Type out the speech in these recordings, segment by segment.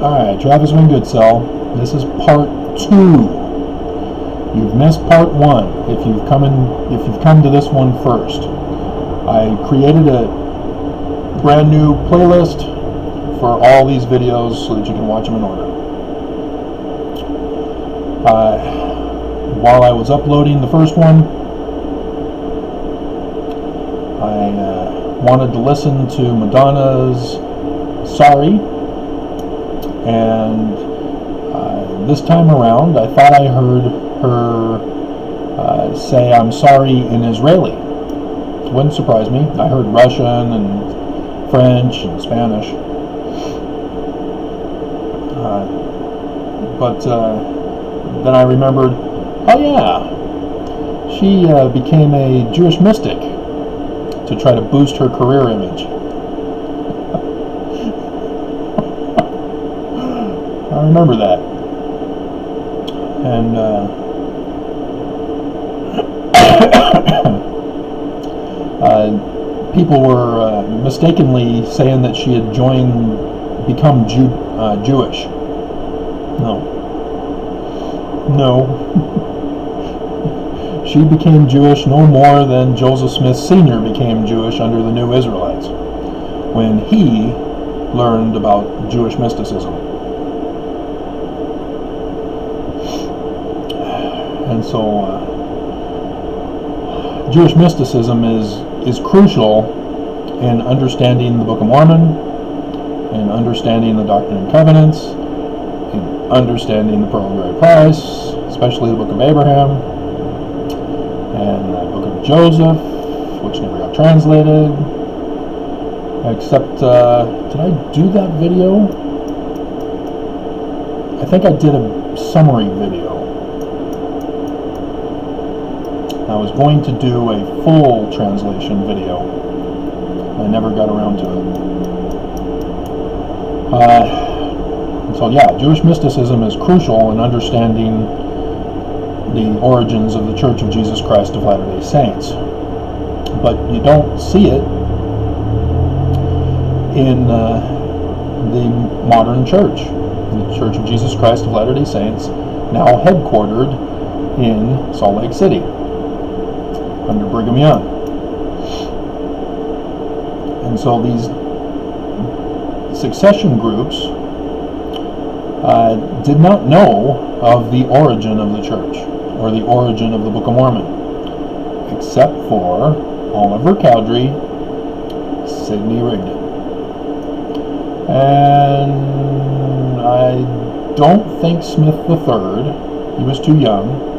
Alright, Travis Wing Goodsell. This is part 2. You've missed part 1 if you've come to this one first. I created a brand new playlist for all these videos so that you can watch them in order. While I was uploading the first one, I wanted to listen to Madonna's Sorry, and this time around I thought I heard her say I'm sorry in Israeli. It wouldn't surprise me. I heard Russian and French and Spanish, but then I remembered, oh yeah, she became a Jewish mystic to try to boost her career image. I remember that. And people were mistakenly saying that she had become Jewish. No. She became Jewish no more than Joseph Smith Sr. became Jewish under the New Israelites, when he learned about Jewish mysticism. And so Jewish mysticism is crucial in understanding the Book of Mormon, in understanding the Doctrine and Covenants, in understanding the Pearl of Great Price, especially the Book of Abraham, and the Book of Joseph, which never got translated. Except, did I do that video? I think I did a summary video. I was going to do a full translation video. I never got around to it. So yeah, Jewish mysticism is crucial in understanding the origins of the Church of Jesus Christ of Latter-day Saints. But you don't see it in the modern church, the Church of Jesus Christ of Latter-day Saints, now headquartered in Salt Lake City, under Brigham Young. And so these succession groups did not know of the origin of the church, or the origin of the Book of Mormon, except for Oliver Cowdery, Sidney Rigdon. And I don't think Smith III, he was too young.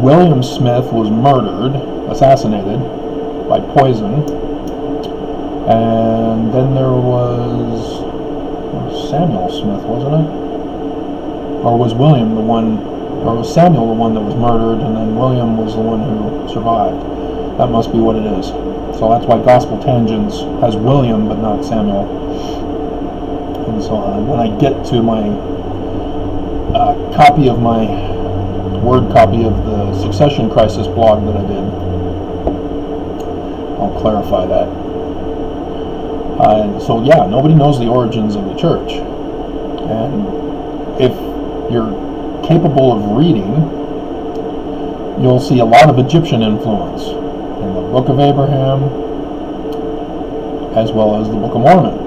William Smith was murdered, assassinated by poison, and then there was Samuel Smith, wasn't it? Or was William the one, or was Samuel the one that was murdered, and then William was the one who survived? That must be what it is. So that's why Gospel Tangents has William but not Samuel. And so when I get to my copy of my word copy of the Succession Crisis blog that I did, I'll clarify that. So yeah, nobody knows the origins of the church. And if you're capable of reading, you'll see a lot of Egyptian influence in the Book of Abraham, as well as the Book of Mormon,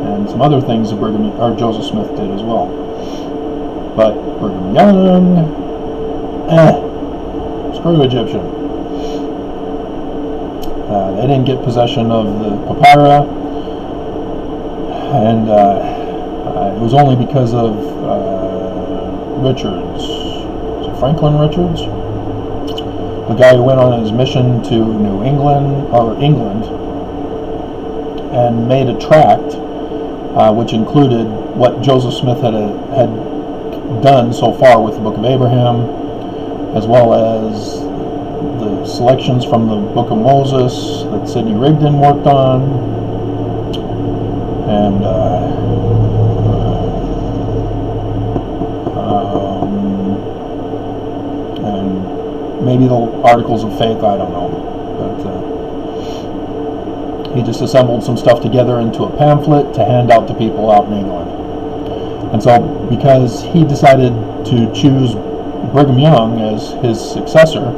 and some other things that Joseph Smith did as well. But Brigham Young, screw Egyptian. They didn't get possession of the papyri, and it was only because of Richards, was it Franklin Richards? The guy who went on his mission to England, and made a tract which included what Joseph Smith had done so far with the Book of Abraham, as well as the selections from the Book of Moses that Sidney Rigdon worked on, and maybe the Articles of Faith, I don't know. He just assembled some stuff together into a pamphlet to hand out to people out in England. And so, because he decided to choose Brigham Young as his successor,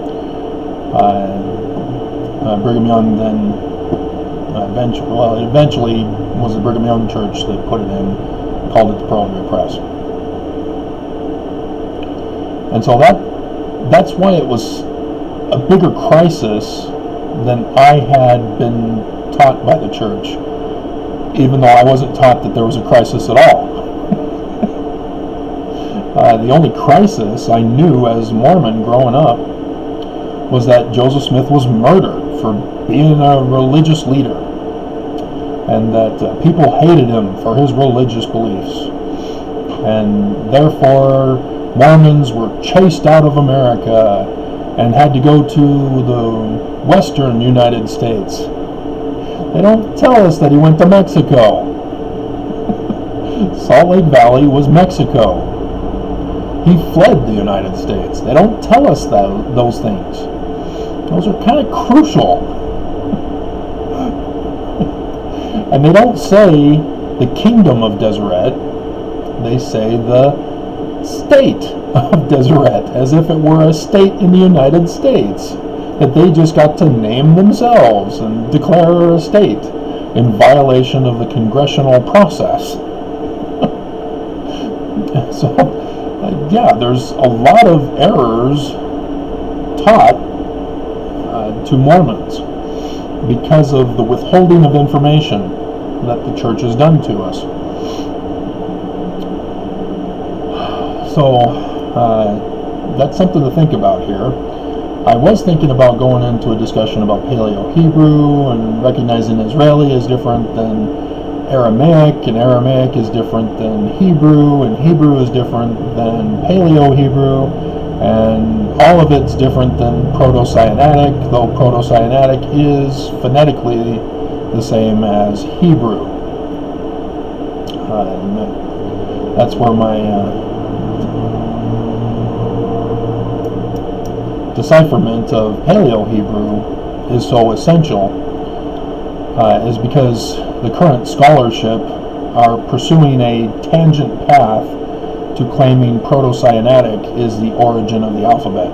Brigham Young then eventually was the Brigham Young Church that put it in, called it the Pearl Press. And so that's why it was a bigger crisis than I had been taught by the church, even though I wasn't taught that there was a crisis at all. The only crisis I knew as a Mormon growing up was that Joseph Smith was murdered for being a religious leader, and that people hated him for his religious beliefs, and therefore Mormons were chased out of America and had to go to the western United States. They don't tell us that he went to Mexico. Salt Lake Valley was Mexico. He fled the United States. They don't tell us those things. Those are kind of crucial. And they don't say the kingdom of Deseret. They say the state of Deseret, as if it were a state in the United States that they just got to name themselves and declare a state in violation of the congressional process. So, yeah, there's a lot of errors taught to Mormons because of the withholding of information that the church has done to us. So that's something to think about here. I was thinking about going into a discussion about Paleo-Hebrew and recognizing Israeli is different than Aramaic, and Aramaic is different than Hebrew, and Hebrew is different than Paleo-Hebrew, and all of it's different than Proto-Sinaitic, though Proto-Sinaitic is phonetically the same as Hebrew. And that's where my decipherment of Paleo-Hebrew is so essential, is because the current scholarship are pursuing a tangent path to claiming Proto-Sinaitic is the origin of the alphabet.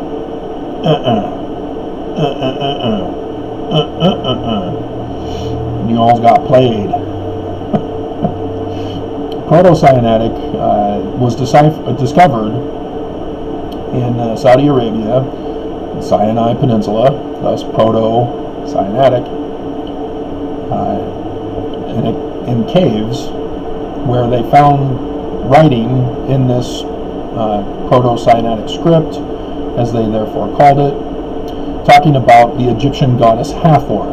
You all got played. Proto-Sinaitic was discovered in Saudi Arabia, Sinai Peninsula, thus Proto-Sinaitic, in caves where they found writing in this Proto-Sinaitic script, as they therefore called it, talking about the Egyptian goddess Hathor.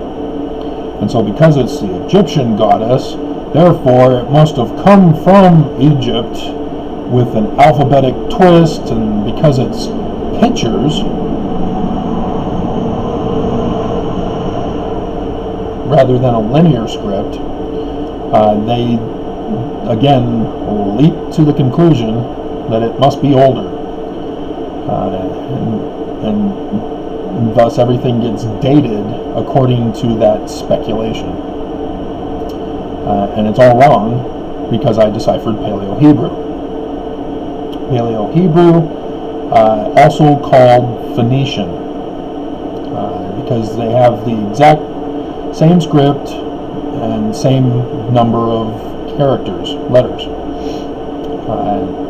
And so because it's the Egyptian goddess, therefore it must have come from Egypt with an alphabetic twist, and because it's pictures rather than a linear script, they again leap to the conclusion that it must be older, and thus everything gets dated according to that speculation. And it's all wrong because I deciphered Paleo-Hebrew. Paleo-Hebrew, also called Phoenician, because they have the exact same script and same number of characters, letters.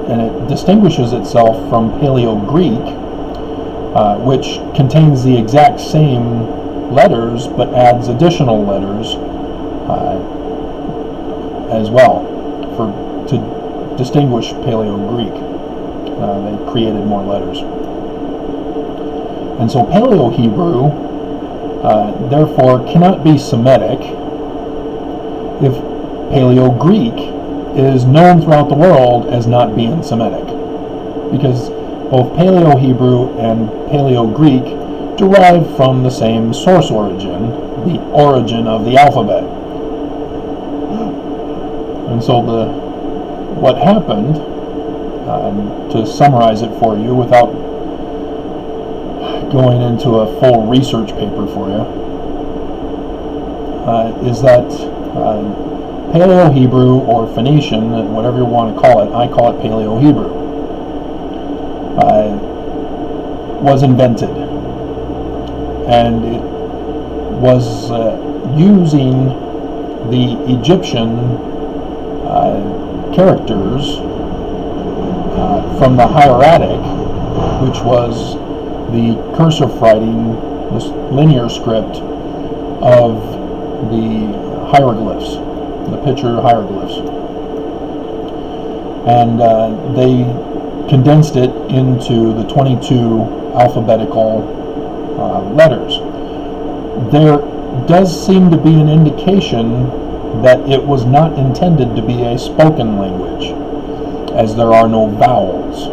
And it distinguishes itself from Paleo-Greek, which contains the exact same letters but adds additional letters as well to distinguish Paleo-Greek. They created more letters. And so Paleo-Hebrew therefore cannot be Semitic if Paleo-Greek is known throughout the world as not being Semitic, because both Paleo-Hebrew and Paleo-Greek derive from the same source origin, the origin of the alphabet. And so what happened, to summarize it for you without going into a full research paper for you, is that PaleoHebrew, or Phoenician, whatever you want to call it, I call it PaleoHebrew, was invented, and it was using the Egyptian characters from the hieratic, which was the cursive writing, this linear script of the hieroglyphs, the picture hieroglyphs, and they condensed it into the 22 alphabetical letters. There does seem to be an indication that it was not intended to be a spoken language, as there are no vowels.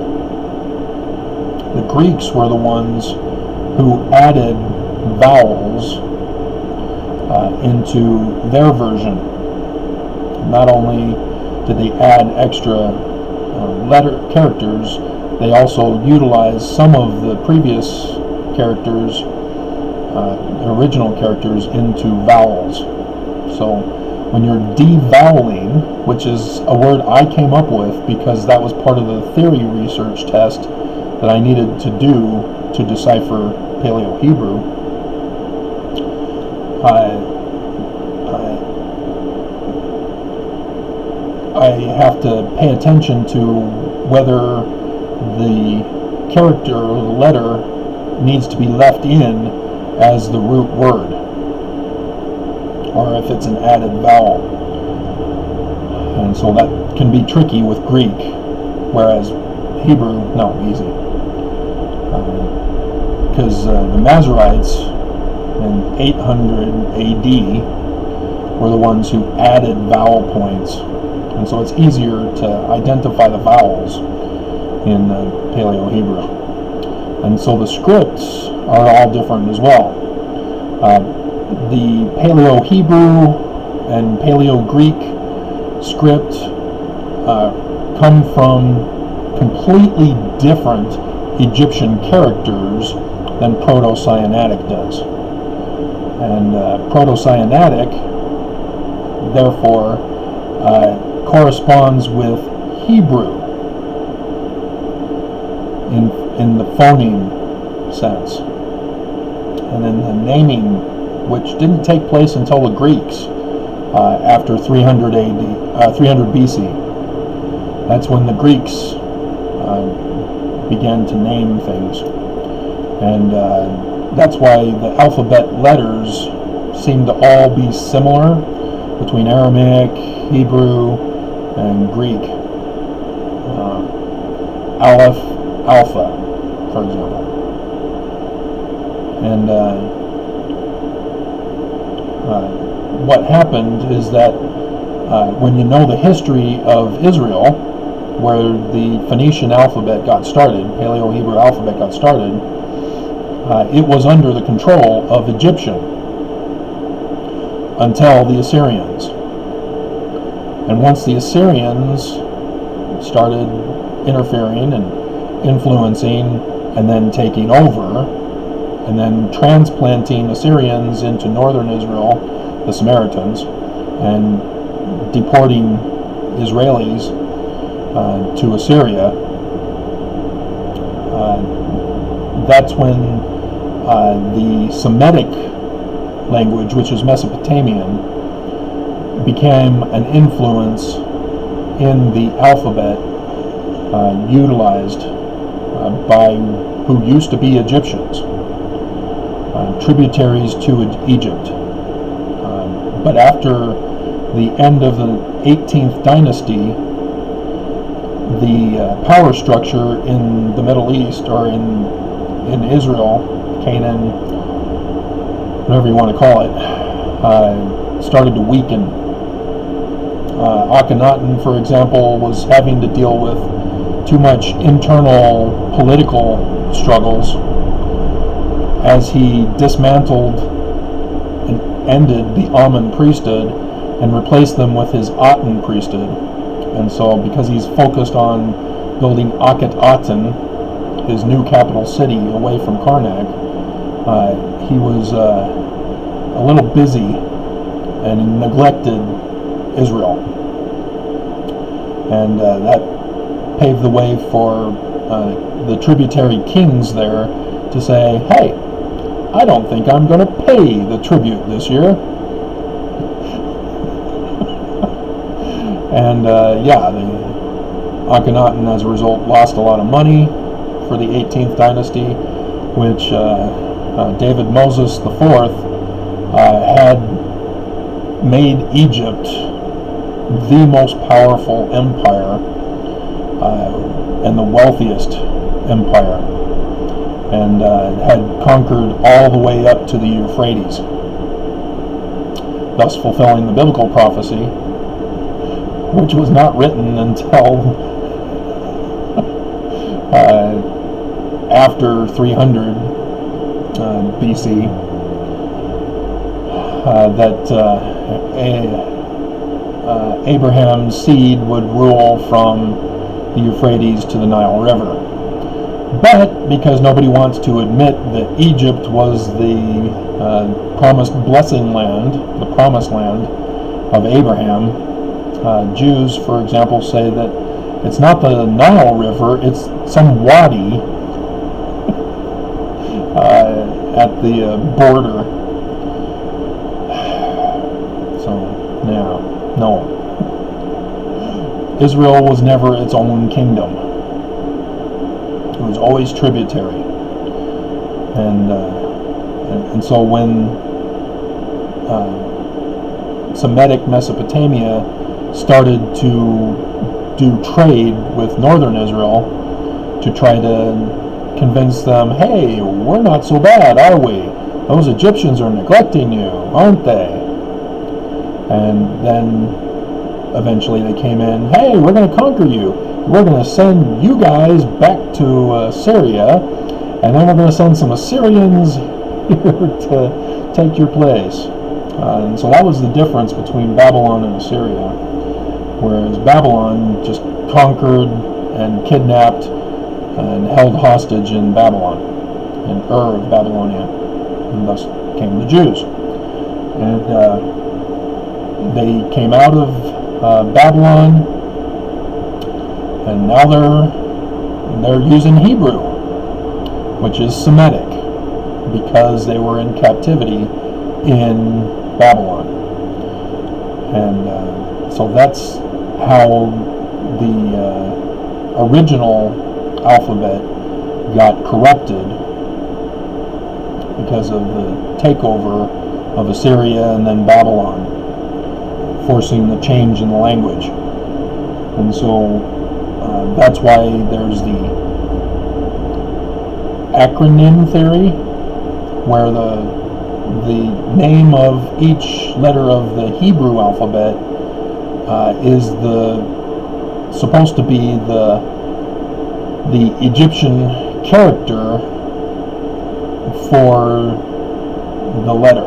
The Greeks were the ones who added vowels into their version. Not only did they add extra letter characters, they also utilized some of the previous characters, original characters, into vowels. So when you're devoweling, which is a word I came up with because that was part of the theory research test that I needed to do to decipher PaleoHebrew, I have to pay attention to whether the character or the letter needs to be left in as the root word, or if it's an added vowel. And so that can be tricky with Greek, whereas Hebrew, no, easy. Because the Masoretes in 800 AD were the ones who added vowel points, and so it's easier to identify the vowels in PaleoHebrew. And so the scripts are all different as well. The PaleoHebrew and Paleo-Greek script come from completely different Egyptian characters than Proto-Sinaitic does. And Proto-Sinaitic, therefore, corresponds with Hebrew in the phoneme sense. And then the naming, which didn't take place until the Greeks after 300 BC. That's when the Greeks began to name things. And that's why the alphabet letters seem to all be similar between Aramaic, Hebrew, and Greek. Aleph, Alpha, for example. And what happened is that when you know the history of Israel, where the Phoenician alphabet got started, Paleo-Hebrew alphabet got started, it was under the control of Egyptian until the Assyrians. And once the Assyrians started interfering and influencing and then taking over and then transplanting Assyrians into northern Israel, the Samaritans, and deporting Israelis to Assyria, that's when the Semitic language, which is Mesopotamian, became an influence in the alphabet utilized by who used to be Egyptians, tributaries to Egypt. But after the end of the 18th dynasty, the power structure in the Middle East, or in Israel, Canaan, whatever you want to call it, started to weaken. Akhenaten, for example, was having to deal with too much internal political struggles as he dismantled and ended the Amun priesthood and replaced them with his Aten priesthood. And so because he's focused on building Akhenaten, his new capital city, away from Karnak, he was a little busy and he neglected Israel. And that paved the way for the tributary kings there to say, hey, I don't think I'm going to pay the tribute this year. And the Akhenaten, as a result, lost a lot of money for the 18th dynasty, which David Moses IV had made Egypt the most powerful empire and the wealthiest empire, and had conquered all the way up to the Euphrates, thus fulfilling the biblical prophecy, which was not written until after 300 BC, that Abraham's seed would rule from the Euphrates to the Nile River. But because nobody wants to admit that Egypt was the promised blessing land, the promised land of Abraham, Jews, for example, say that it's not the Nile River, it's some wadi at the border. So, yeah, no. Israel was never its own kingdom. It was always tributary. And so when Semitic Mesopotamia started to do trade with northern Israel to try to convince them, hey, we're not so bad, are we? Those Egyptians are neglecting you, aren't they? And then eventually they came in, hey, we're going to conquer you. We're going to send you guys back to Assyria, and then we're going to send some Assyrians here to take your place. And so that was the difference between Babylon and Assyria. Whereas Babylon just conquered and kidnapped and held hostage in Babylon, in Ur of Babylonia, and thus came the Jews. And they came out of Babylon, and now they're using Hebrew, which is Semitic, because they were in captivity in Babylon. And so that's how the original alphabet got corrupted because of the takeover of Assyria and then Babylon, forcing the change in the language. And so that's why there's the acronym theory, where the name of each letter of the Hebrew alphabet is supposed to be the Egyptian character for the letter,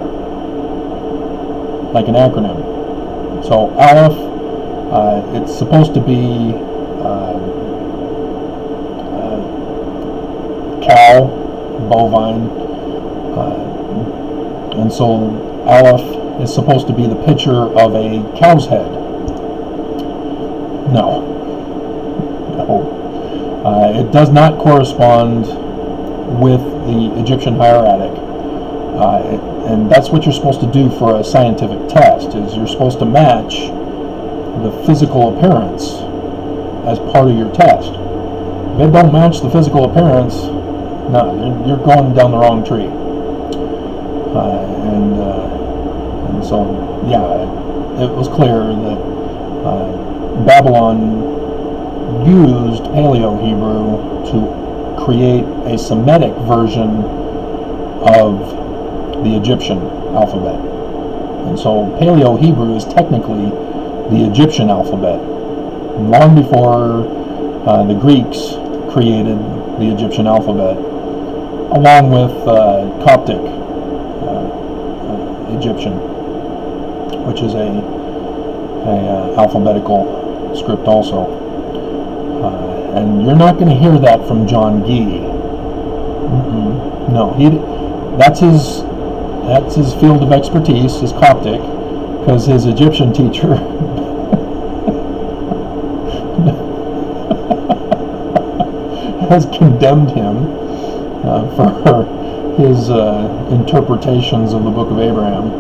like an acronym. So Aleph, it's supposed to be cow, bovine, and so Aleph is supposed to be the picture of a cow's head. No. It does not correspond with the Egyptian hieratic. And that's what you're supposed to do for a scientific test, is you're supposed to match the physical appearance as part of your test. If it don't match the physical appearance, no, you're going down the wrong tree. And so, yeah, it was clear that Babylon used PaleoHebrew to create a Semitic version of the Egyptian alphabet. And so PaleoHebrew is technically the Egyptian alphabet, long before the Greeks created the Egyptian alphabet, along with Coptic Egyptian, which is a alphabetical script also. And you're not going to hear that from John Gee. No, that's his field of expertise, is Coptic, because his Egyptian teacher has condemned him for his interpretations of the Book of Abraham.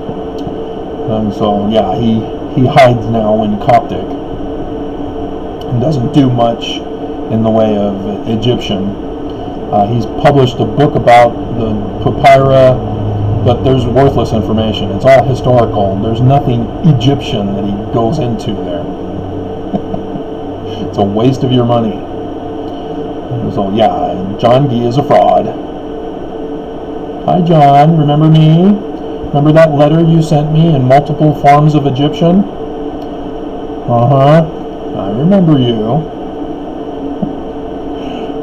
And so, yeah, he hides now in Coptic and doesn't do much in the way of Egyptian. He's published a book about the papyri, but there's worthless information. It's all historical. There's nothing Egyptian that he goes into there. It's a waste of your money. So yeah, John Gee is a fraud. Hi John, remember me? Remember that letter you sent me in multiple forms of Egyptian? I remember you.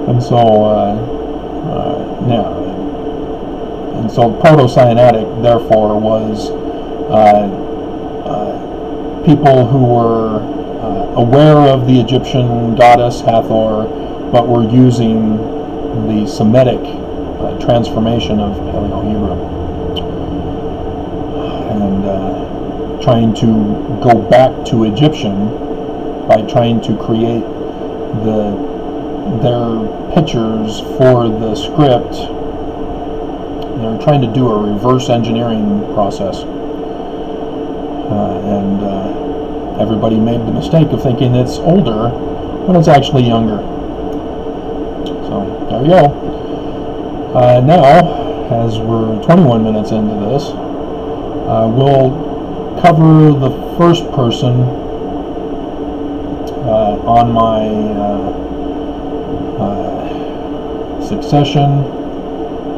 And so, and so Proto-Sinaitic, therefore, was people who were aware of the Egyptian goddess Hathor, but were using the Semitic transformation of PaleoHebrew and trying to go back to Egyptian by trying to create their pictures for the script. They're trying to do a reverse engineering process, and everybody made the mistake of thinking it's older when it's actually younger. So there you go. Now, as we're 21 minutes into this, we'll cover the first person on my succession,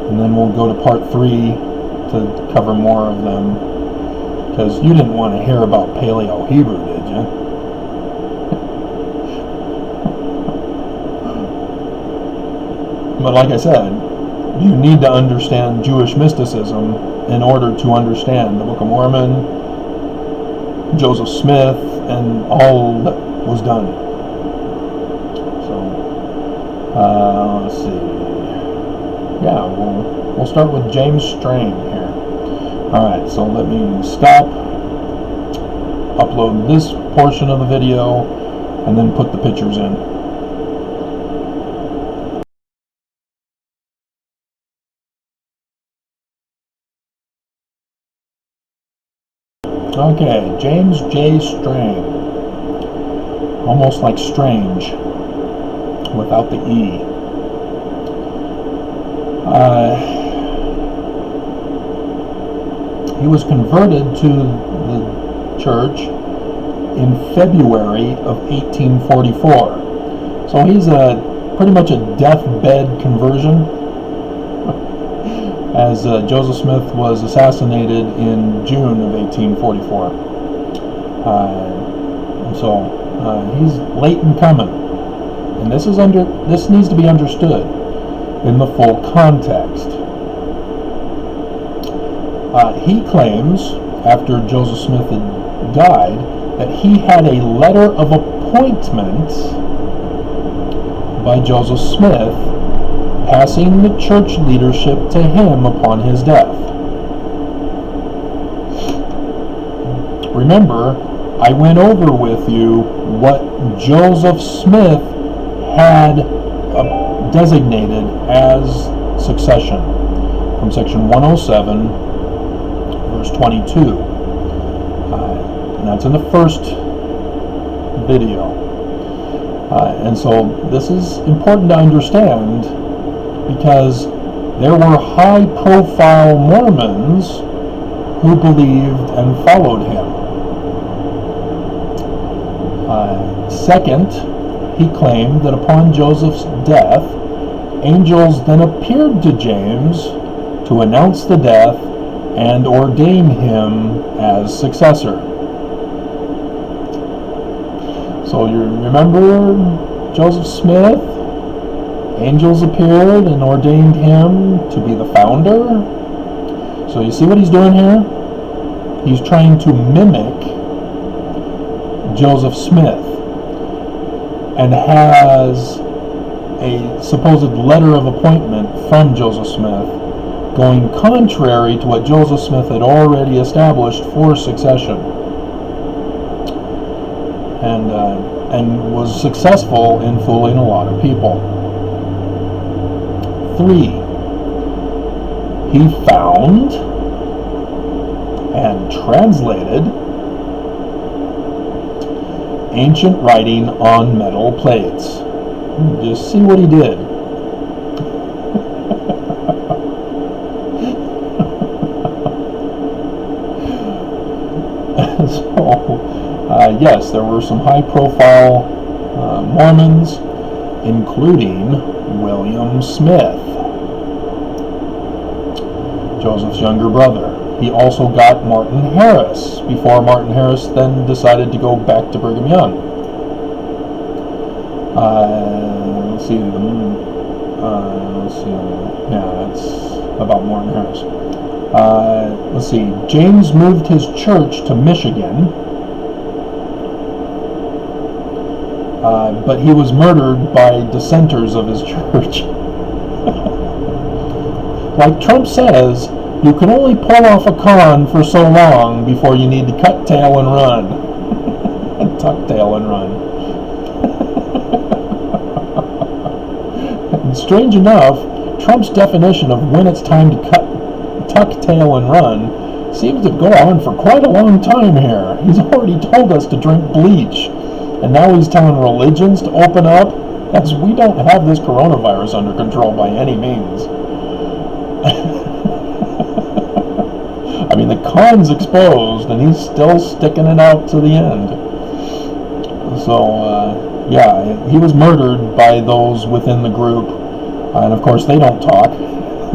and then we'll go to part 3 to cover more of them, because you didn't want to hear about PaleoHebrew, did you? But like I said, you need to understand Jewish mysticism in order to understand the Book of Mormon, Joseph Smith, and all that was done. So, let's see. Yeah, we'll start with James Strang here. Alright, so let me stop, upload this portion of the video, and then put the pictures in. Okay, James J. Strang. Almost like strange, without the E. He was converted to the church in February of 1844. So he's pretty much a deathbed conversion, as Joseph Smith was assassinated in June of 1844. So he's late in coming, and this needs to be understood in the full context. He claims, after Joseph Smith had died, that he had a letter of appointment by Joseph Smith passing the church leadership to him upon his death. Remember, I went over with you what Joseph Smith had designated as succession from section 107, verse 22. And that's in the first video. And so this is important to understand, because there were high-profile Mormons who believed and followed him. Second, he claimed that upon Joseph's death, angels then appeared to James to announce the death and ordain him as successor. So you remember Joseph Smith? Angels appeared and ordained him to be the founder. So you see what he's doing here? He's trying to mimic Joseph Smith, and has a supposed letter of appointment from Joseph Smith going contrary to what Joseph Smith had already established for succession. and was successful in fooling a lot of people. 3. He found and translated ancient writing on metal plates. Just see what he did. So, yes, there were some high-profile Mormons, including William Smith, Joseph's younger brother. He also got Martin Harris, before Martin Harris then decided to go back to Brigham Young. Let's see. Yeah, that's about Martin Harris. Let's see. James moved his church to Michigan, but he was murdered by dissenters of his church. Like Trump says, you can only pull off a con for so long before you need to cut tail and run. Tuck tail and run. And strange enough, Trump's definition of when it's time to tuck tail and run seems to go on for quite a long time here. He's already told us to drink bleach, and now he's telling religions to open up, as we don't have this coronavirus under control by any means. I mean, the con's exposed, and he's still sticking it out to the end. So, yeah, he was murdered by those within the group, and of course they don't talk.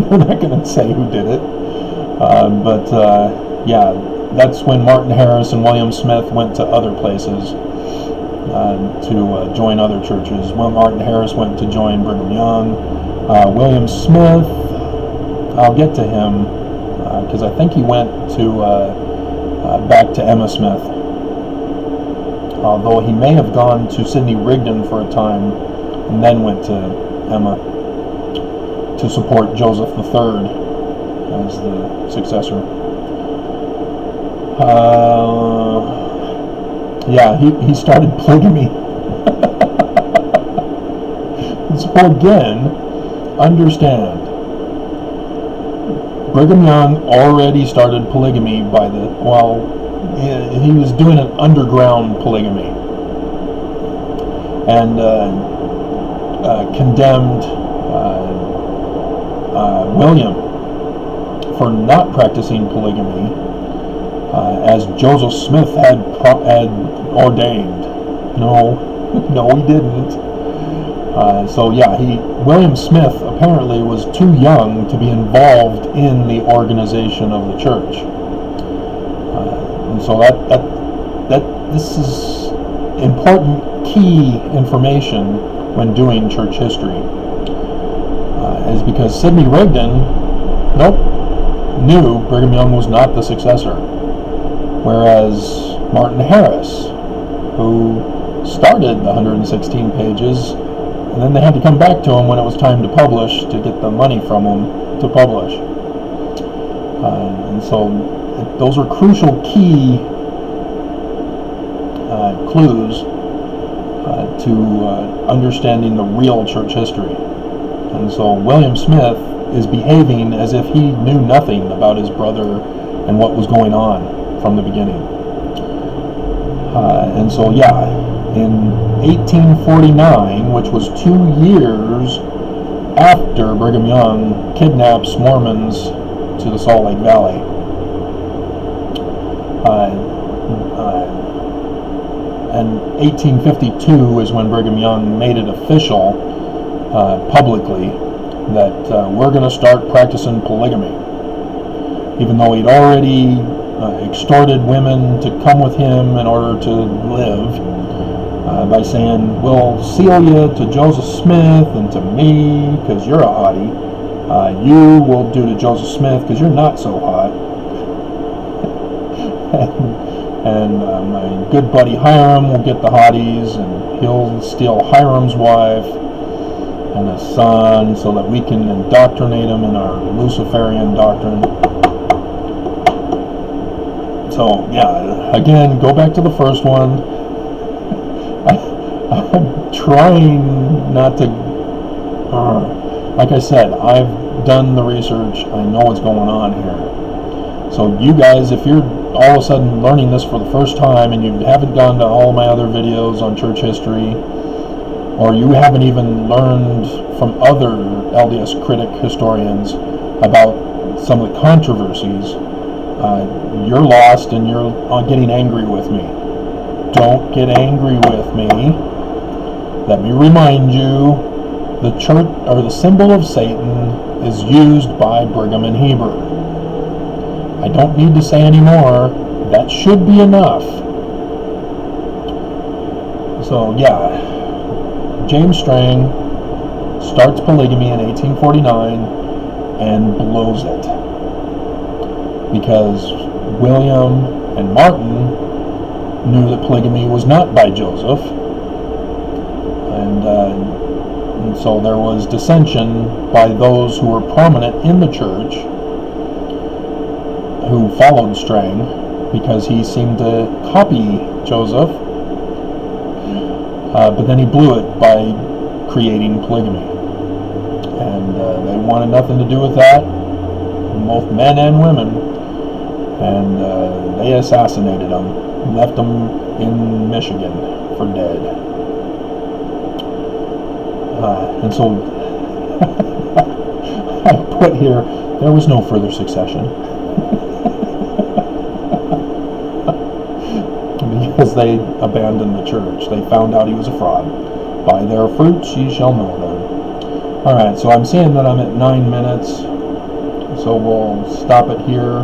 They're not going to say who did it. But yeah, that's when Martin Harris and William Smith went to other places to join other churches. Well, Martin Harris went to join Brigham Young. William Smith, I'll get to him, because I think he went to back to Emma Smith, although he may have gone to Sidney Rigdon for a time and then went to Emma to support Joseph III as the successor. Yeah, he started polygamy. So again, understand, Brigham Young already started polygamy by the, well, he was doing an underground polygamy, and condemned William for not practicing polygamy, as Joseph Smith had ordained. No, he didn't. So yeah, William Smith apparently was too young to be involved in the organization of the church, and so this is important key information when doing church history, is because Sidney Rigdon, knew Brigham Young was not the successor, whereas Martin Harris, who started the 116 pages, and then they had to come back to him when it was time to publish to get the money from him to publish. And so those are crucial key clues to understanding the real church history. And so William Smith is behaving as if he knew nothing about his brother and what was going on from the beginning. And so yeah, in 1849, which was 2 years after Brigham Young kidnaps Mormons to the Salt Lake Valley, and 1852 is when Brigham Young made it official publicly that we're going to start practicing polygamy, even though he'd already extorted women to come with him in order to live, by saying, we'll seal you to Joseph Smith and to me because you're a hottie. You will do to Joseph Smith because you're not so hot. and my good buddy Hiram will get the hotties, and he'll steal Hiram's wife and a son so that we can indoctrinate him in our Luciferian doctrine. So yeah, again, go back to the first one. I'm trying not to. Like I said, I've done the research. I know what's going on here. So you guys, if you're all of a sudden learning this for the first time and you haven't gone to all my other videos on church history, or you haven't even learned from other LDS critic historians about some of the controversies, you're lost and you're getting angry with me. Don't get angry with me. Let me remind you, the church, or the symbol of Satan, is used by Brigham and Heber. I don't need to say any more. That should be enough. So yeah, James Strang starts polygamy in 1849 and blows it, because William and Martin knew that polygamy was not by Joseph, and so there was dissension by those who were prominent in the church who followed Strang, because he seemed to copy Joseph, but then he blew it by creating polygamy, and they wanted nothing to do with that, both men and women, and they assassinated him, left him in Michigan for dead. And so I put here, there was no further succession. Because they abandoned the church. They found out he was a fraud. By their fruits ye shall know them. Alright, so I'm seeing that I'm at 9 minutes. So we'll stop it here.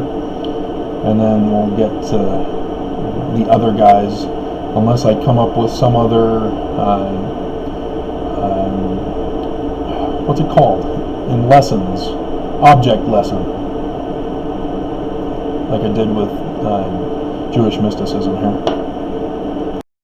And then we'll get to the other guys. Unless I come up with some other... what's it called? In lessons. Object lesson. Like I did with Jewish mysticism here.